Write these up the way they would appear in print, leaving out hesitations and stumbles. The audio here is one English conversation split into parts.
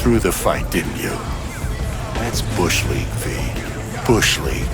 through the fight, didn't you? That's Bush League, V. Bush League.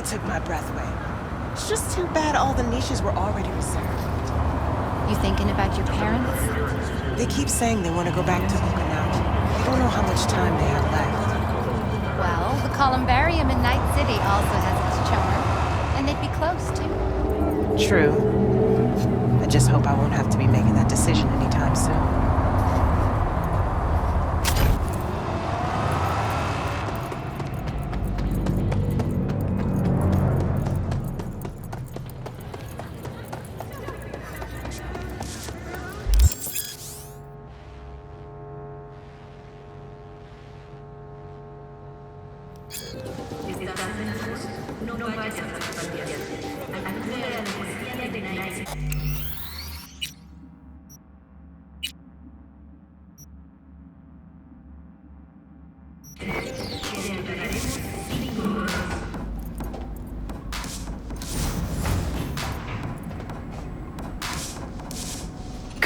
Took my breath away. It's just too bad all the niches were already reserved. You thinking about your parents? They keep saying they want to go back to Okinawa. I don't know how much time they have left. Well, the columbarium in Night City also has its charm. And they'd be close, too. True. I just hope I won't have to be making that decision anytime soon.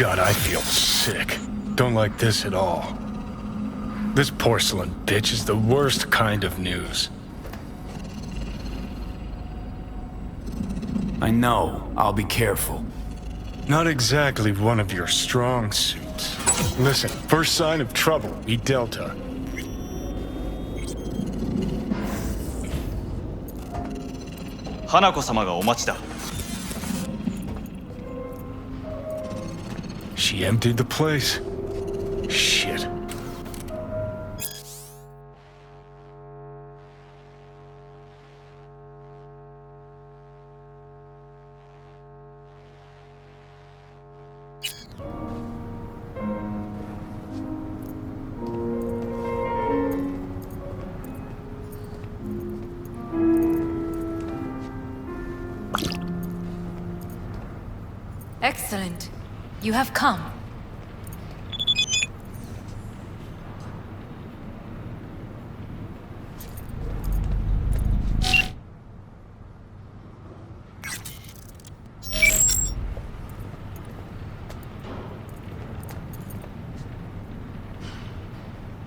God, I feel sick. Don't like this at all. This porcelain bitch is the worst kind of news. I know. I'll be careful. Not exactly one of your strong suits. Listen, first sign of trouble, eat Delta. Hanako-samaがお待ちだ. She emptied the place. Shit. Excellent. You have come.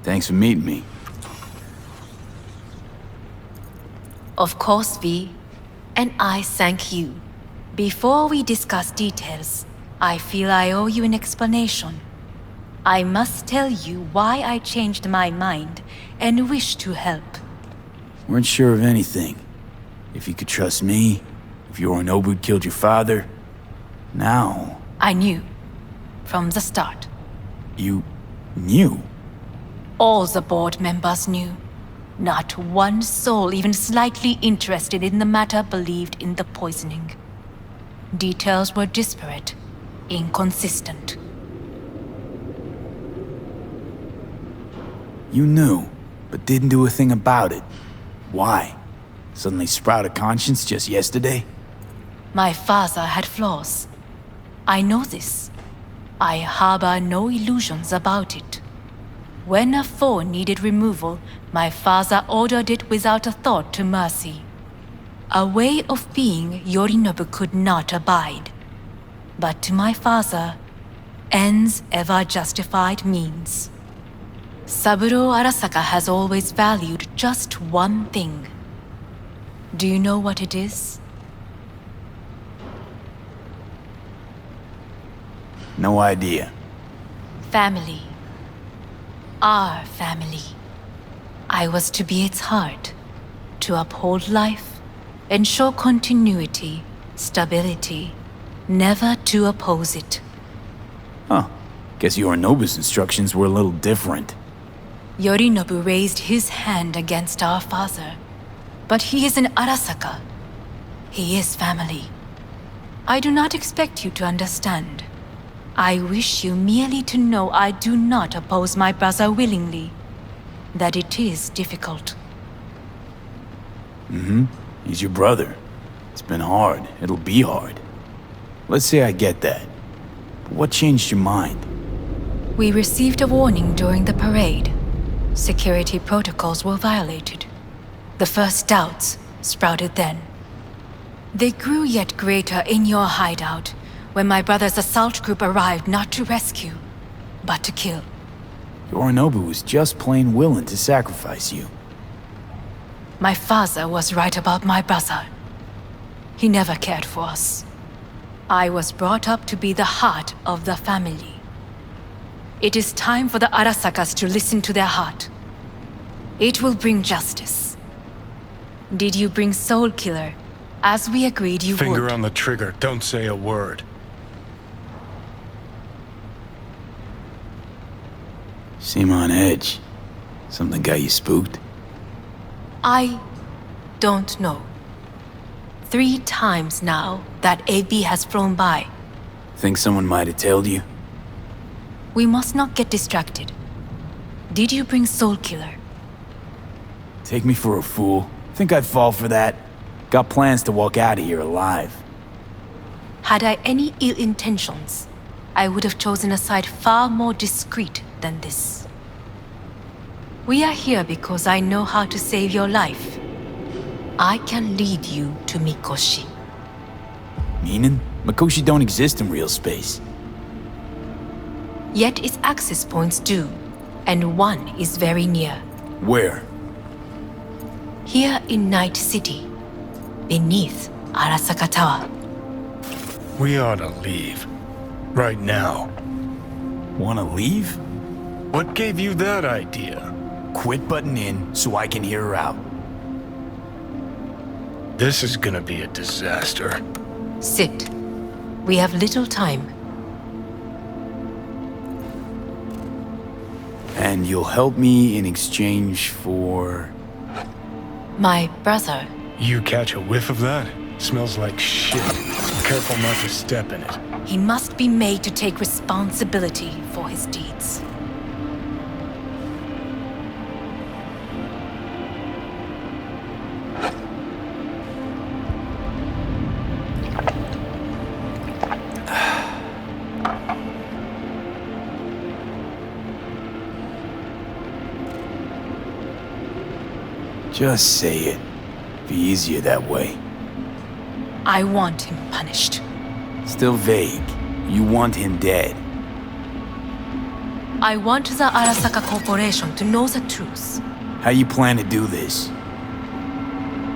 Thanks for meeting me. Of course, V. And I thank you. Before we discuss details, I feel I owe you an explanation. I must tell you why I changed my mind and wish to help. Weren't sure of anything. If you could trust me, if Yorinobu killed your father. Now... I knew. From the start. You... knew? All the board members knew. Not one soul even slightly interested in the matter believed in the poisoning. Details were disparate, inconsistent. You knew, but didn't do a thing about it. Why? Suddenly sprout a conscience just yesterday? My father had flaws. I know this. I harbor no illusions about it. When a foe needed removal, my father ordered it without a thought to mercy. A way of being Yorinobu could not abide. But to my father, ends ever justified means. Saburo Arasaka has always valued just one thing. Do you know what it is? No idea. Family. Our family. I was to be its heart, to uphold life, ensure continuity, stability, never to oppose it. Huh. Guess Yorinobu's instructions were a little different. Yorinobu raised his hand against our father, but he is an Arasaka. He is family. I do not expect you to understand. I wish you merely to know I do not oppose my brother willingly. That it is difficult. He's your brother. It's been hard. It'll be hard. Let's say I get that. But what changed your mind? We received a warning during the parade. Security protocols were violated. The first doubts sprouted then. They grew yet greater in your hideout, when my brother's assault group arrived not to rescue, but to kill. Yorinobu was just plain willing to sacrifice you. My father was right about my brother. He never cared for us. I was brought up to be the heart of the family. It is time for the Arasakas to listen to their heart. It will bring justice. Did you bring Soul Killer, as we agreed you would? Finger on the trigger, don't say a word. Seem on edge. Something got you spooked? I don't know. 3 times now that AB has flown by. Think someone might have told you? We must not get distracted. Did you bring Soul Killer? Take me for a fool. Think I'd fall for that? Got plans to walk out of here alive. Had I any ill intentions, I would have chosen a side far more discreet than this. We are here because I know how to save your life. I can lead you to Mikoshi. Meaning? Mikoshi don't exist in real space. Yet its access points do, and one is very near. Where? Here in Night City, beneath Arasaka Tower. We ought to leave. Right now. Wanna leave? What gave you that idea? Quit butting in so I can hear her out. This is gonna be a disaster. Sit. We have little time. And you'll help me in exchange for... My brother. You catch a whiff of that? Smells like shit. Careful not to step in it. He must be made to take responsibility for his deeds. Just say it. Be easier that way. I want him punished. Still vague. You want him dead. I want the Arasaka Corporation to know the truth. How you plan to do this?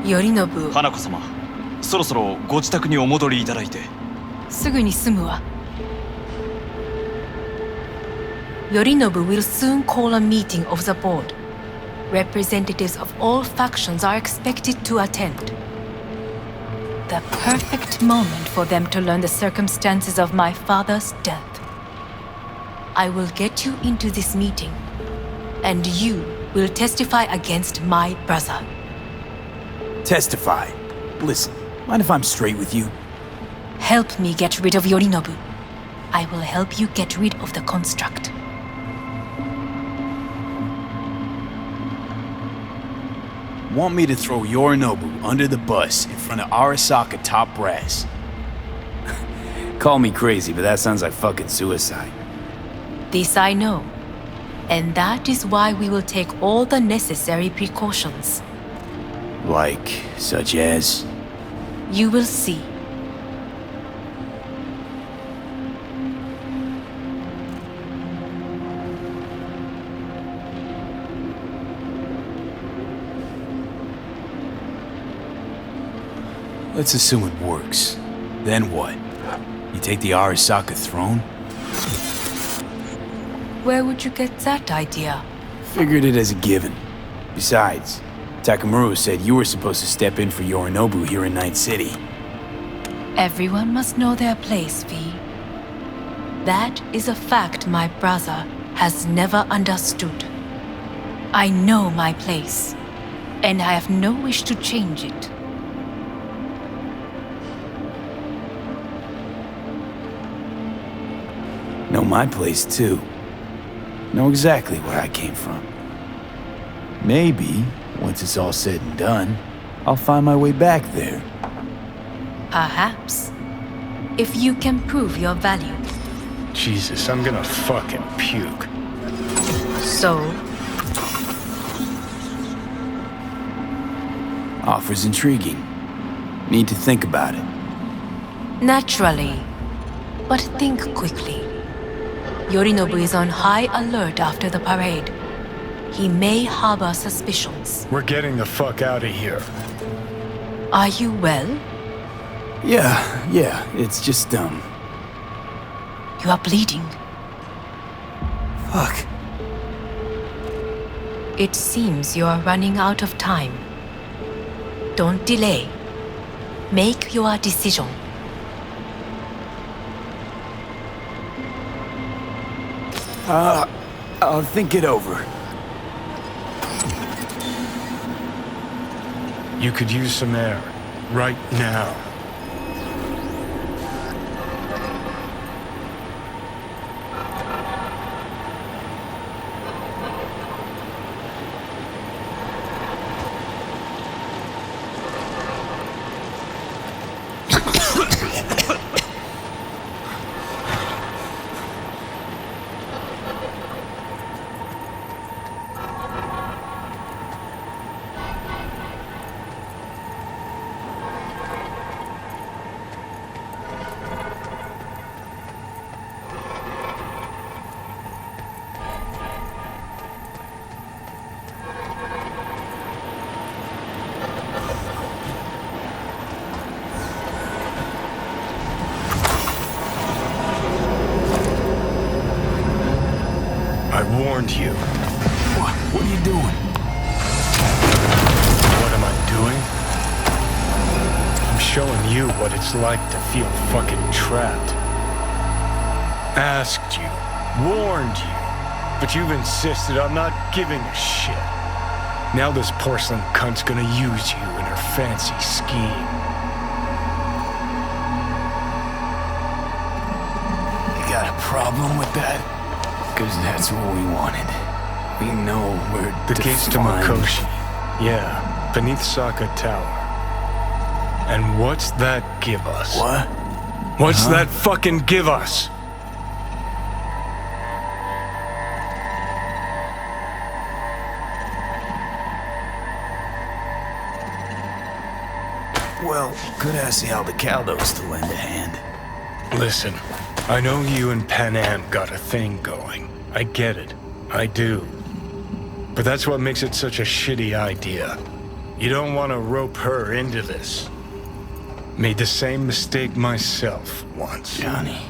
Yorinobu, 花子様、そろそろご自宅にお戻りいただいて。すぐに済むわ。Yorinobu will soon call a meeting of the board. Representatives of all factions are expected to attend. The perfect moment for them to learn the circumstances of my father's death. I will get you into this meeting, and you will testify against my brother. Testify. Listen, mind if I'm straight with you? Help me get rid of Yorinobu. I will help you get rid of the construct. Want me to throw Yorinobu under the bus in front of Arasaka top brass? Call me crazy, but that sounds like fucking suicide. This I know. And that is why we will take all the necessary precautions. Like, such as? You will see. Let's assume it works. Then what? You take the Arasaka throne? Where would you get that idea? Figured it as a given. Besides, Takamura said you were supposed to step in for Yorinobu here in Night City. Everyone must know their place, V. That is a fact my brother has never understood. I know my place, and I have no wish to change it. Know my place too. Know exactly where I came from. Maybe, once it's all said and done, I'll find my way back there. Perhaps. If you can prove your value. Jesus, I'm gonna fucking puke. So, Offer's intriguing. Need to think about it. naturally. But think quickly. Yorinobu is on high alert after the parade. He may harbor suspicions. We're getting the fuck out of here. Are you well? Yeah, it's just, You are bleeding. fuck. It seems you are running out of time. Don't delay. Make your decision. I'll think it over. You could use some air. Right now. I warned you. What are you doing? What am I doing? I'm showing you what it's like to feel fucking trapped. Asked you, warned you, but you've insisted on not giving a shit. Now this porcelain cunt's gonna use you in her fancy scheme. You got a problem with that? Because that's what we wanted. We know where The gates to Makoshi. Yeah, beneath Saka Tower. And what's that give us? What? What's that fucking give us? Well, could ask the Aldecaldos to lend a hand. Listen, I know you and Pan Am got a thing going. I get it. I do. But that's what makes it such a shitty idea. You don't want to rope her into this. Made the same mistake myself once. Johnny.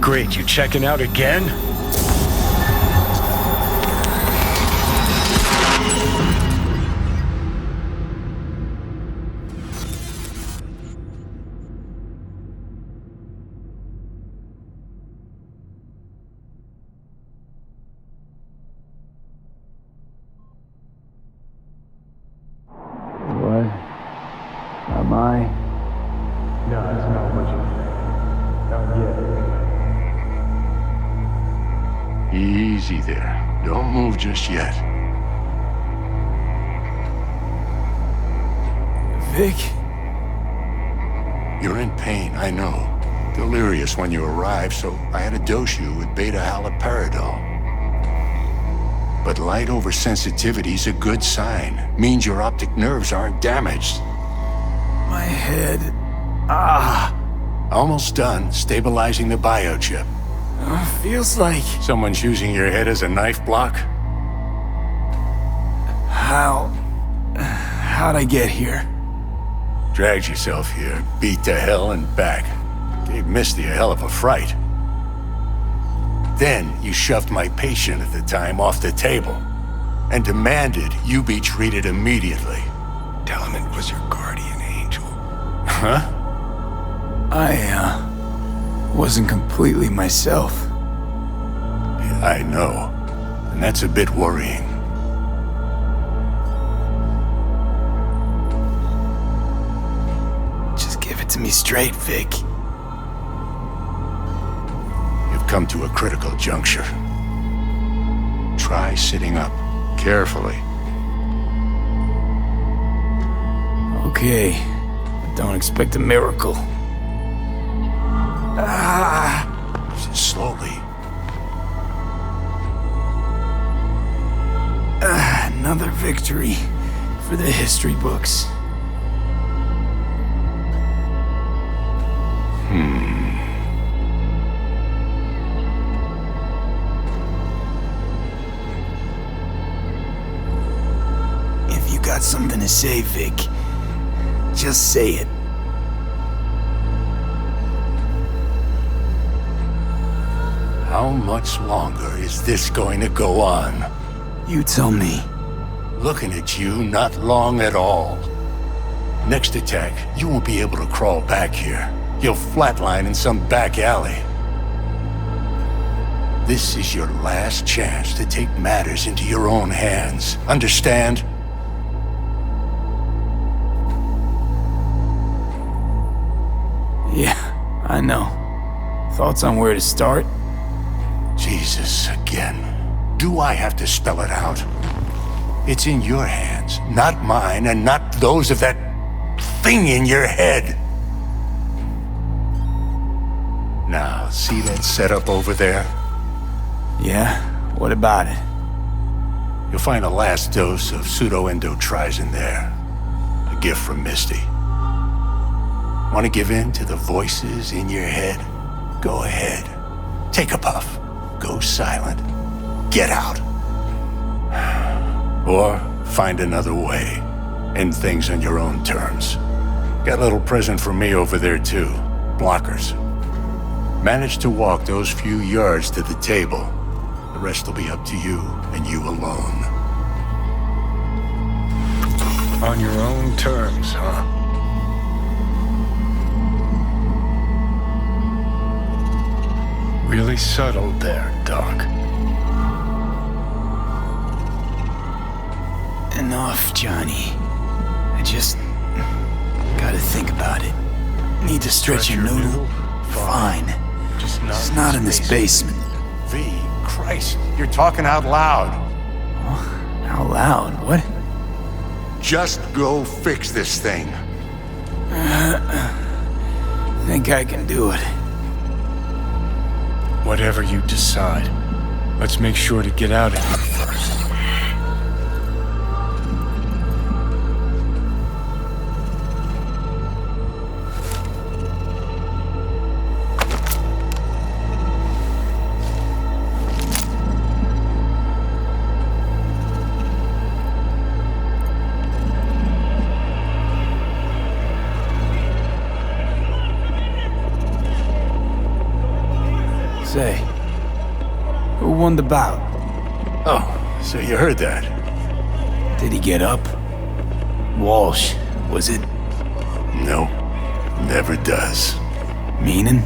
Great, you checking out again? What? Am I? No, it's not what you think. Not yet. Easy there. Don't move just yet. Vic? You're in pain, I know. Delirious when you arrived, so I had to dose you with beta-haloperidol. But light oversensitivity's a good sign. Means your optic nerves aren't damaged. My head. Almost done stabilizing the biochip. Feels like... Someone's using your head as a knife block? How'd I get here? Dragged yourself here, beat to hell and back. Gave Misty a hell of a fright. Then you shoved my patient at the time off the table and demanded you be treated immediately. Tell him it was your guardian angel. Huh? I wasn't completely myself. Yeah, I know. And that's a bit worrying. Just give it to me straight, Vic. You've come to a critical juncture. Try sitting up, carefully. Okay, but don't expect a miracle. Slowly. Another victory for the history books. If you got something to say, Vic, just say it. How much longer is this going to go on? You tell me. Looking at you, not long at all. Next attack, you won't be able to crawl back here. You'll flatline in some back alley. This is your last chance to take matters into your own hands. Understand? Yeah, I know. Thoughts on where to start? Jesus, again. Do I have to spell it out? It's in your hands, not mine, and not those of that thing in your head. Now, see that setup over there? Yeah? What about it? You'll find a last dose of pseudoendotrizin there. A gift from Misty. Want to give in to the voices in your head? Go ahead. Take a puff. Go silent. Get out. Or find another way. End things on your own terms. Got a little present for me over there too. Blockers. Manage to walk those few yards to the table. The rest will be up to you and you alone. On your own terms, huh? Really subtle there, Doc. Enough, Johnny. I just gotta think about it. Need to stretch your noodle? Fine. Just not in this basement. V, Christ, you're talking out loud. Out loud? What? Just go fix this thing. Think I can do it. Whatever you decide, let's make sure to get out of here first. one about? Oh, so you heard that? Did he get up? Walsh, was it? No, never does. Meaning?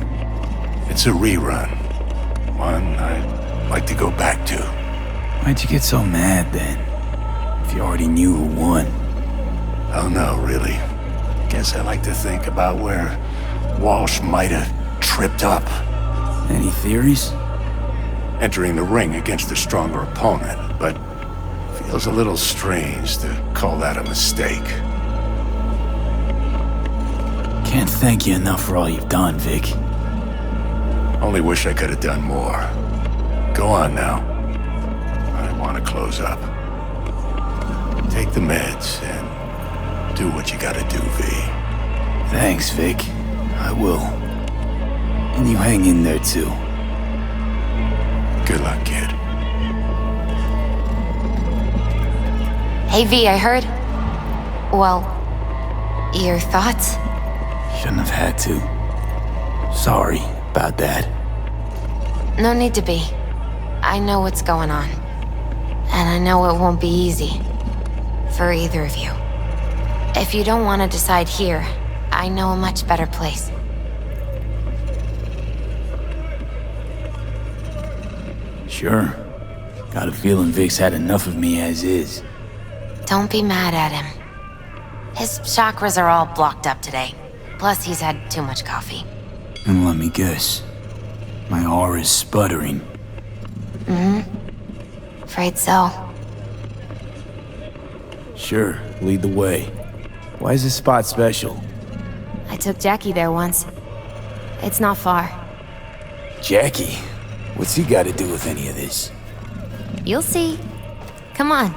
It's a rerun. One I'd like to go back to. Why'd you get so mad then? If you already knew who won. Oh no, really. Guess I like to think about where Walsh might have tripped up. Any theories? Entering the ring against a stronger opponent, but feels a little strange to call that a mistake. Can't thank you enough for all you've done, Vic. Only wish I could have done more. Go on now. I want to close up. Take the meds and do what you gotta do, V. Thanks, Vic. I will. And you hang in there, too. Good luck, kid. Hey, V, I heard. Well, your thoughts? Shouldn't have had to. Sorry about that. No need to be. I know what's going on. And I know it won't be easy. For either of you. If you don't want to decide here, I know a much better place. Sure. Got a feeling Vic's had enough of me as is. Don't be mad at him. His chakras are all blocked up today. Plus, he's had too much coffee. And let me guess. My aura's sputtering. Afraid so. Sure, lead the way. Why is this spot special? I took Jackie there once. It's not far. Jackie? What's he got to do with any of this? You'll see. Come on.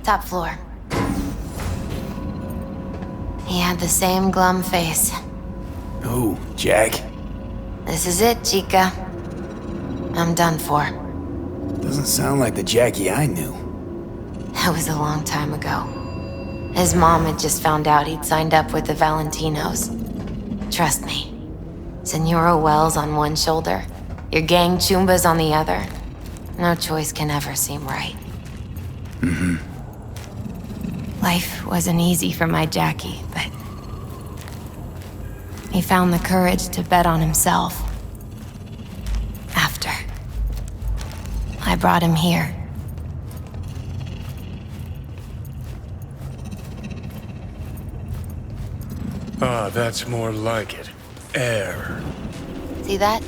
Top floor. He had the same glum face. Who, Jack? This is it, Chica. I'm done for. Doesn't sound like the Jackie I knew. That was a long time ago. His mom had just found out he'd signed up with the Valentinos. Trust me. Senora Wells on one shoulder, your gang Chumbas on the other. No choice can ever seem right. Life wasn't easy for my Jackie, but he found the courage to bet on himself. After I brought him here. Ah, that's more like it. Air. See that?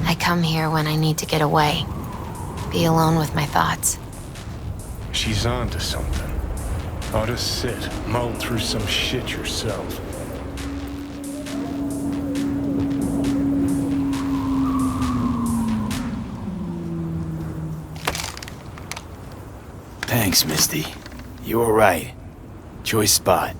I come here when I need to get away. Be alone with my thoughts. She's onto something. Ought to sit, mull through some shit yourself. Thanks, Misty. You were right. Choice spot.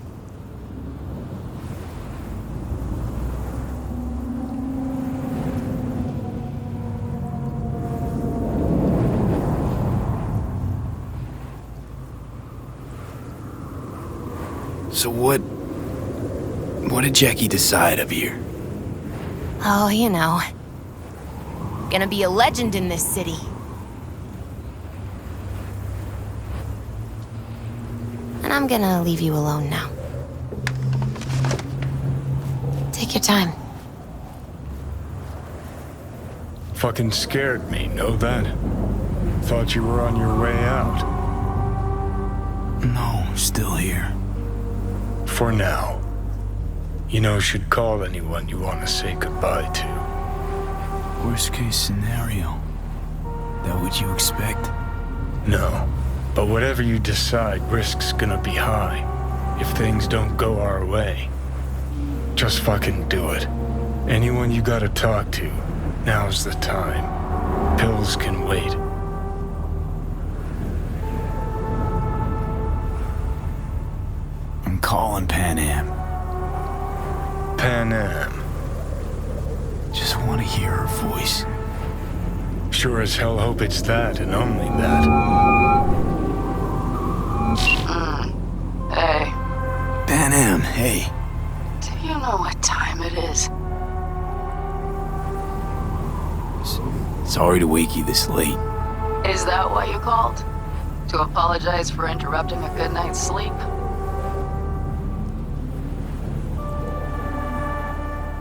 So what did Jackie decide up here? Oh, you know. Gonna be a legend in this city. And I'm gonna leave you alone now. Take your time. Fucking scared me, know that? Thought you were on your way out. No, still here. For now. You know, should call anyone you want to say goodbye to. Worst case scenario. That what you expect? No. But whatever you decide, risk's gonna be high. If things don't go our way. Just fucking do it. Anyone you gotta talk to, now's the time. Pills can wait. calling Pan Am. Pan Am. Just want to hear her voice. Sure as hell hope it's that and only that. Hey, Pan Am, hey. do you know what time it is? Sorry to wake you this late. Is that why you called? To apologize for interrupting a good night's sleep?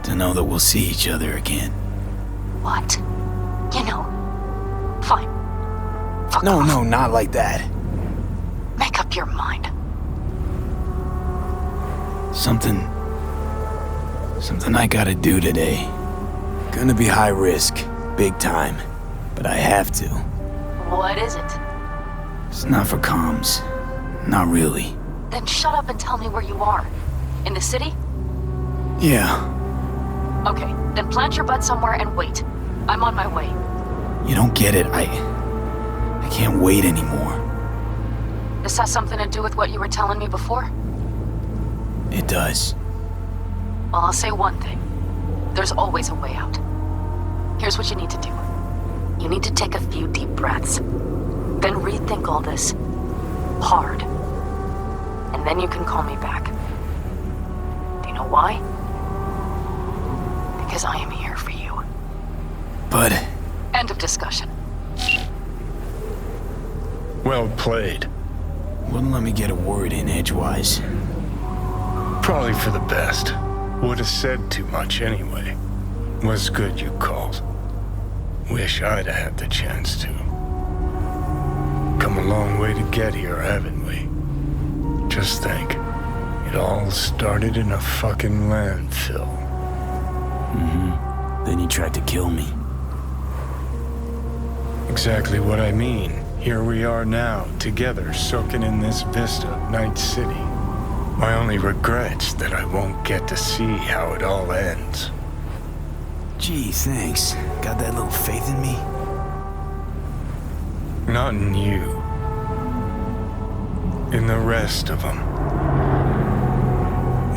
To know that we'll see each other again. What? You know, fine. Fuck No, off. no, not like that. Make up your mind. Something I gotta do today. Gonna be high risk, big time, but I have to. What is it? It's not for comms. Not really. Then shut up and tell me where you are. In the city? Yeah, Okay, then plant your butt somewhere and wait. I'm on my way. you don't get it. I can't wait anymore. This has something to do with what you were telling me before? It does. Well, I'll say one thing. There's always a way out. Here's what you need to do. You need to take a few deep breaths. Then rethink all this. Hard. And then you can call me back. Do you know why? Because I am here for you. But End of discussion. Well played. wouldn't let me get a word in edgewise. Probably for the best. Would have said too much anyway. Was good you called. Wish I'd have had the chance to. Come a long way to get here, haven't we? Just think. It all started in a fucking landfill. Then you tried to kill me. Exactly what I mean. Here we are now, together, soaking in this vista of Night City. My only regret's that I won't get to see how it all ends. Gee, thanks. Got that little faith in me? Not in you. In the rest of them.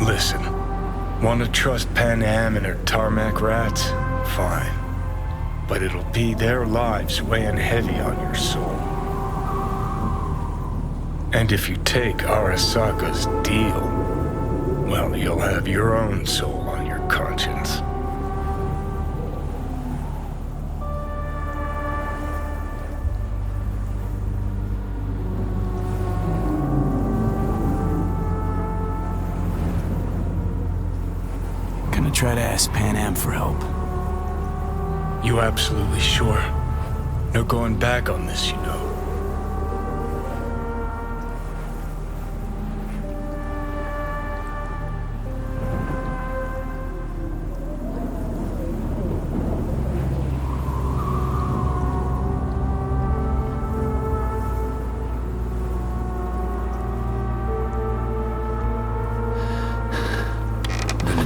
Listen, want to trust Pan Am and her tarmac rats? Fine. But it'll be their lives weighing heavy on your soul. And if you take Arasaka's deal, well, you'll have your own soul on your conscience. Gonna try to ask Pan Am for help. You absolutely sure? No going back on this, you know.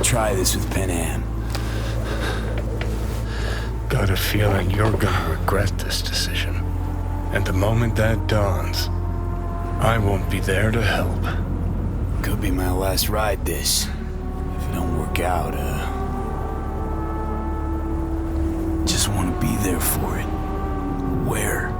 Try this with Pan Am. Got a feeling you're gonna regret this decision. And the moment that dawns, I won't be there to help. Could be my last ride this. If it don't work out, just want to be there for it. Where?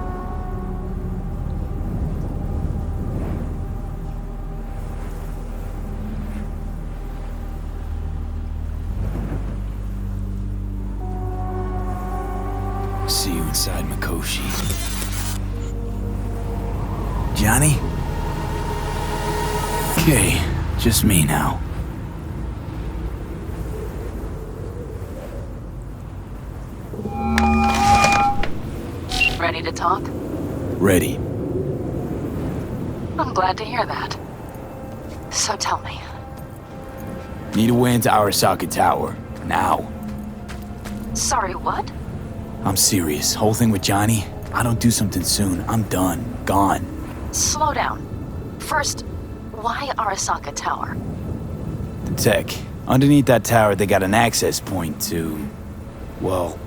See you inside Mikoshi. Johnny? Okay, just me now. Ready to talk? Ready. I'm glad to hear that. So tell me, Need a way into Arasaka Tower. Now. sorry, what? I'm serious. Whole thing with Johnny, I don't do something soon, I'm done. Gone. Slow down. First, why Arasaka Tower? The tech. Underneath that tower, they got an access point to... well,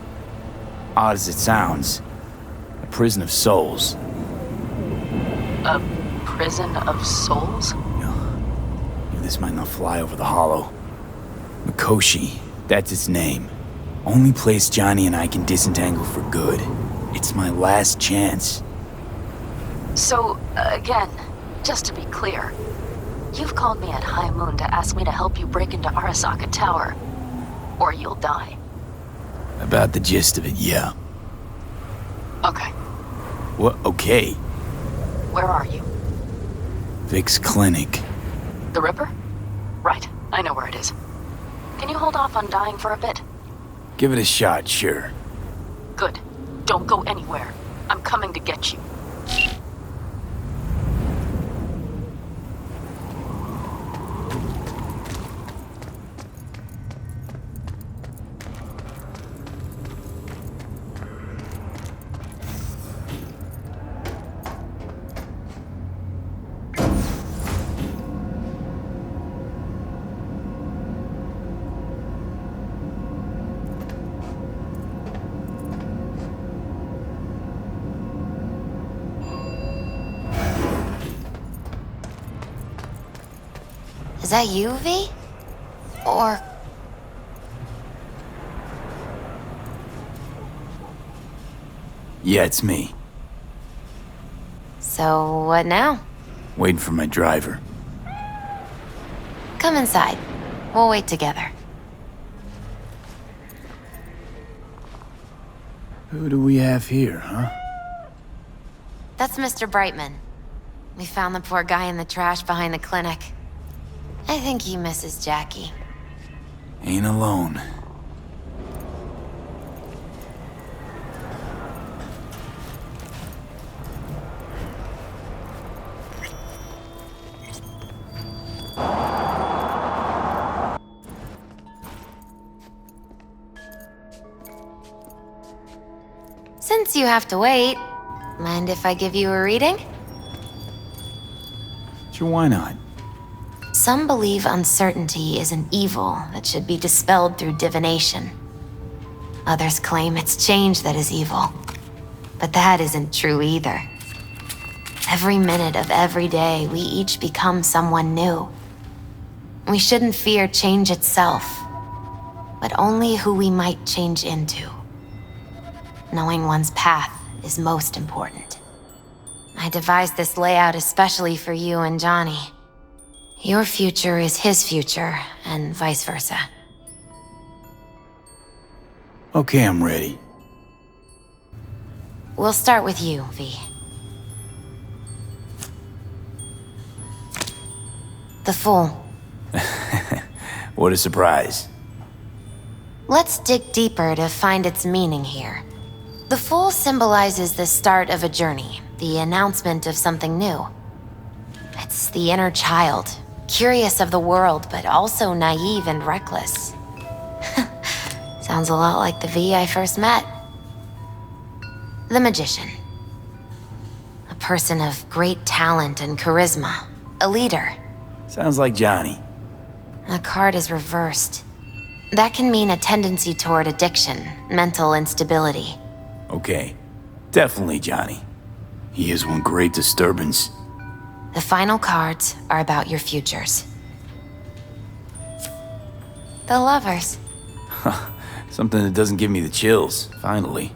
odd as it sounds, a prison of souls. A prison of souls? The This might not fly over the hollow. Mikoshi, that's its name. Only place Johnny and I can disentangle for good. It's my last chance. So, again, just to be clear, you've called me at High Moon to ask me to help you break into Arasaka Tower, or you'll die. About the gist of it, yeah. Okay, What? Okay. where are you? Vic's clinic. The Ripper? Right, I know where it is. Can you hold off on dying for a bit? Give it a shot, sure. Good. Don't go anywhere. I'm coming to get you. Is that you, V? Or... Yeah, it's me. So, what now? Waiting for my driver. Come inside. We'll wait together. Who do we have here, huh? That's Mr. Brightman. We found the poor guy in the trash behind the clinic. I think he misses Jackie. Ain't alone. Since you have to wait, mind if I give you a reading? Sure, why not? Some believe uncertainty is an evil that should be dispelled through divination. Others claim it's change that is evil. But that isn't true either. Every minute of every day, we each become someone new. We shouldn't fear change itself, but only who we might change into. Knowing one's path is most important. I devised this layout especially for you and Johnny. Your future is his future, and vice versa. Okay, I'm ready. We'll start with you, V. The Fool. What a surprise. Let's dig deeper to find its meaning here. The Fool symbolizes the start of a journey, the announcement of something new. It's the inner child, curious of the world, but also naive and reckless. Sounds a lot like the V I first met. The Magician. A person of great talent and charisma. A leader. Sounds like Johnny. The card is reversed. That can mean a tendency toward addiction, mental instability. Okay, definitely Johnny. He is one great disturbance. The final cards are about your futures. The Lovers. Something that doesn't give me the chills, finally.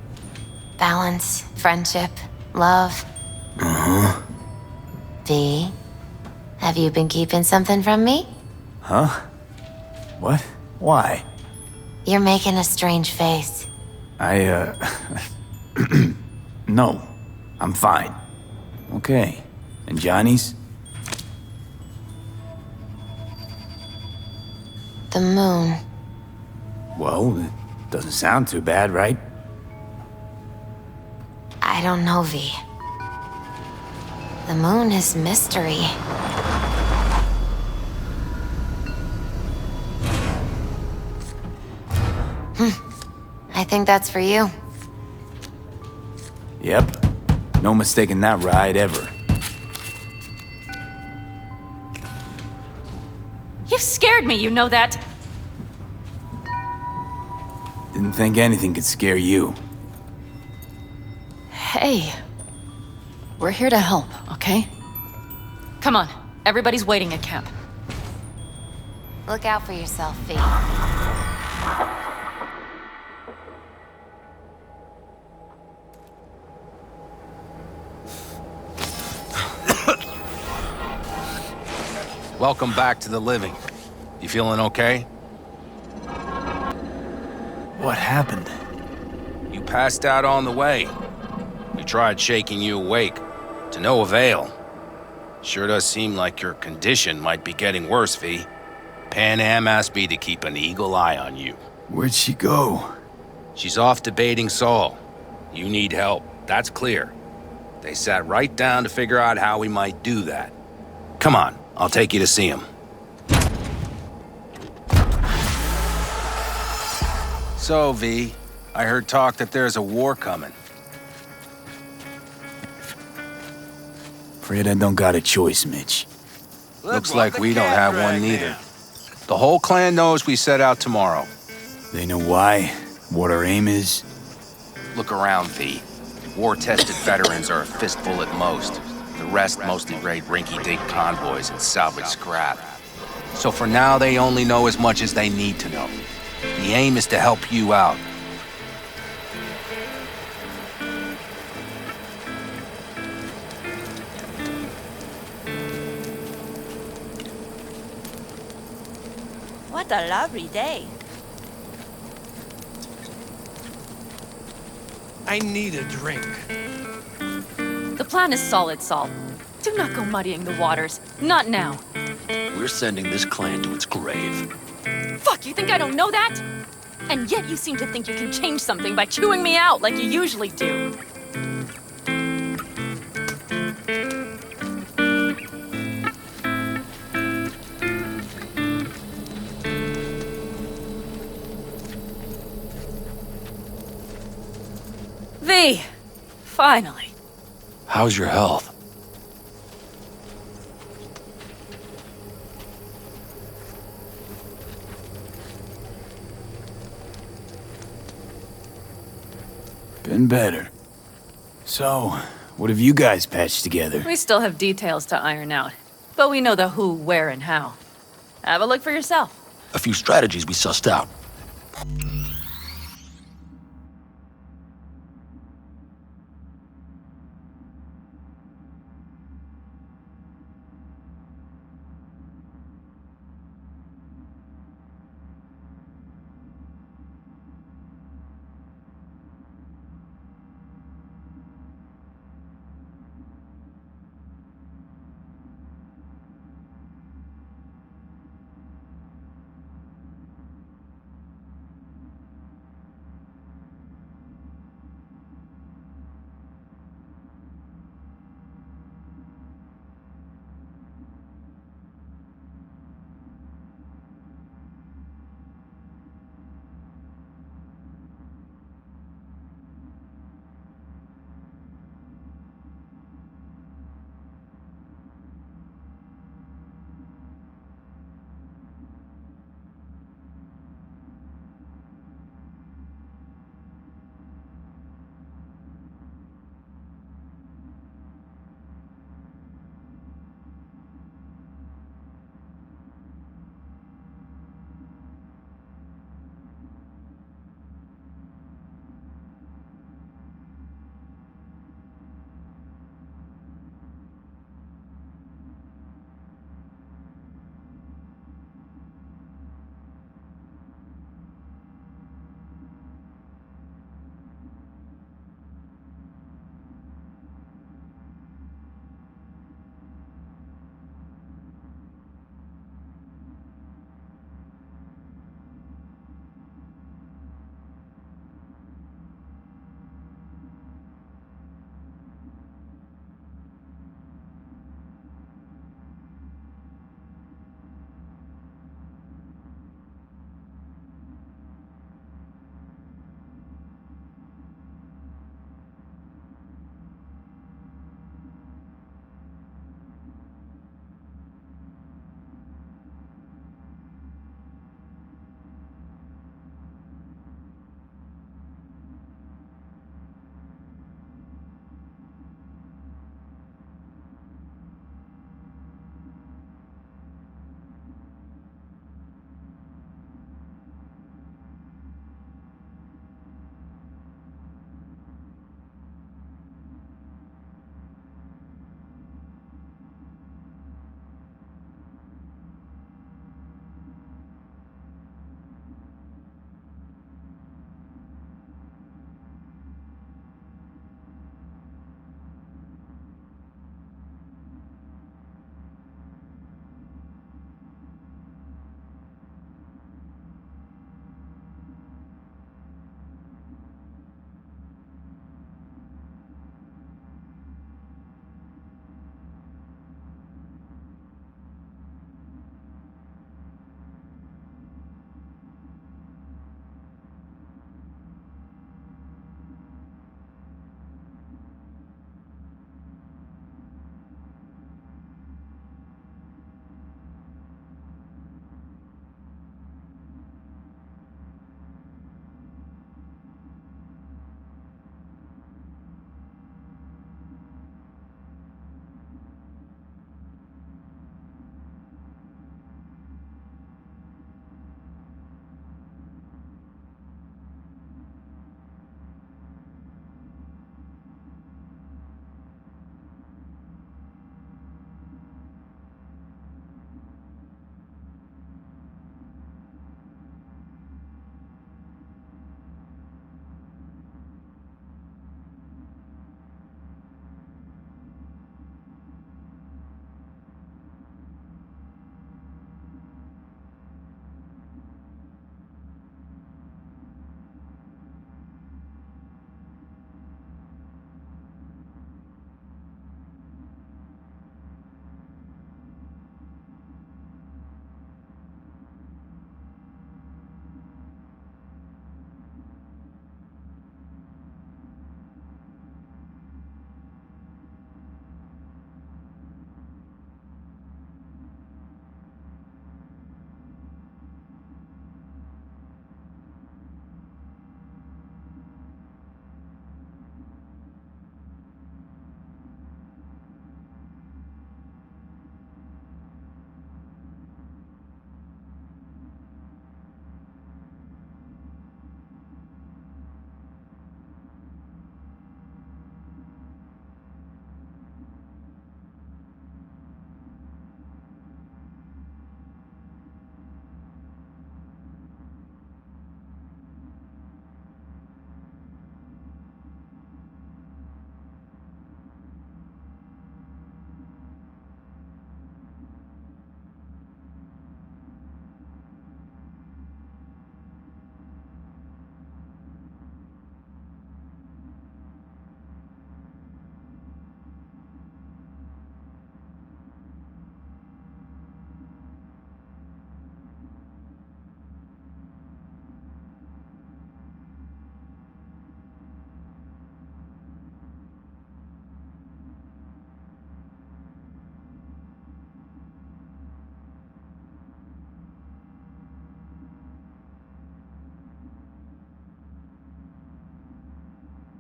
Balance, friendship, love. Uh-huh. V, have you been keeping something from me? Huh? What? Why? You're making a strange face. No, I'm fine. Okay, and Johnny's? The moon. Well, it doesn't sound too bad, right? I don't know, V. The moon is mystery. I think that's for you. Yep. No mistaking that ride ever. You scared me, you know that? Didn't think anything could scare you. Hey. We're here to help, okay? Come on. Everybody's waiting at camp. Look out for yourself, V. Welcome back to the living. You feeling okay? What happened? You passed out on the way. We tried shaking you awake. To no avail. Sure does seem like your condition might be getting worse, V. Pan Am asked me to keep an eagle eye on you. Where'd she go? She's off debating Saul. You need help, that's clear. They sat right down to figure out how we might do that. Come on, I'll take you to see him. So, V, I heard talk that there's a war coming. Afraid I don't got a choice, Mitch. Looks like we don't have one neither. The whole clan knows we set out tomorrow. They know why? What our aim is? Look around, V. War-tested veterans are a fistful at most. The rest mostly raid rinky-dink convoys and salvage scrap. So for now, they only know as much as they need to know. The aim is to help you out. What a lovely day. I need a drink. The plan is solid, Saul. Do not go muddying the waters. Not now. We're sending this clan to its grave. Fuck, you think I don't know that? And yet you seem to think you can change something by chewing me out like you usually do. V, finally. How's your health? Been better. So, what have you guys patched together? We still have details to iron out, but we know the who, where, and how. Have a look for yourself. A few strategies we sussed out.